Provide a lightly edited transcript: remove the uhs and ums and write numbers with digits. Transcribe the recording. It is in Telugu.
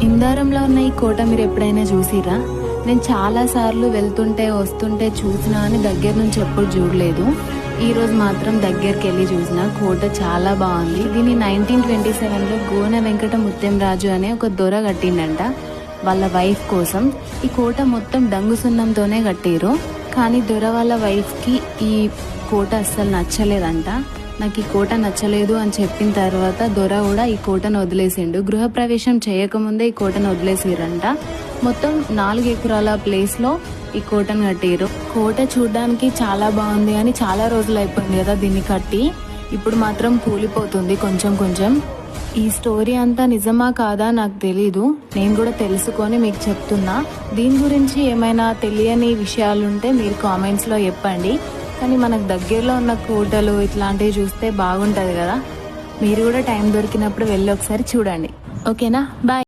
ఇందారంలో ఉన్న ఈ కోట మీరు ఎప్పుడైనా చూసిరా? నేను చాలా సార్లు వెళ్తుంటే వస్తుంటే చూసినా అని దగ్గర నుంచి ఎప్పుడు చూడలేదు. ఈ రోజు మాత్రం దగ్గరికి వెళ్ళి చూసిన. కోట చాలా బాగుంది. దీన్ని 1927లో గోనె వెంకట ముత్యంరాజు అనే ఒక దొర కట్టిండంట వాళ్ళ వైఫ్ కోసం. ఈ కోట మొత్తం డంగు సున్నంతోనే కట్టిరు. కానీ దొర వాళ్ళ వైఫ్కి ఈ కోట అస్సలు నచ్చలేదంట. నాకు ఈ కోట నచ్చలేదు అని చెప్పిన తర్వాత దొర కూడా ఈ కోటను వదిలేసిండు. గృహప్రవేశం చేయకముందే ఈ కోటను వదిలేసిరంట. మొత్తం 4 ఎకరాల ప్లేస్లో ఈ కోటను కట్టిరు. కోట చూడడానికి చాలా బాగుంది అని చాలా రోజులు అయిపోయింది కదా దీన్ని కట్టి. ఇప్పుడు మాత్రం కూలిపోతుంది కొంచెం కొంచెం. ఈ స్టోరీ అంతా నిజమా కాదా నాకు తెలీదు. నేను కూడా తెలుసుకొని మీకు చెప్తున్నా. దీని గురించి ఏమైనా తెలియని విషయాలుంటే మీరు కామెంట్స్లో చెప్పండి. కానీ మనకు దగ్గరలో ఉన్న కోటలు ఇట్లాంటివి చూస్తే బాగుంటుంది కదా. మీరు కూడా టైం దొరికినప్పుడు వెళ్ళి ఒకసారి చూడండి. ఓకేనా? బాయ్.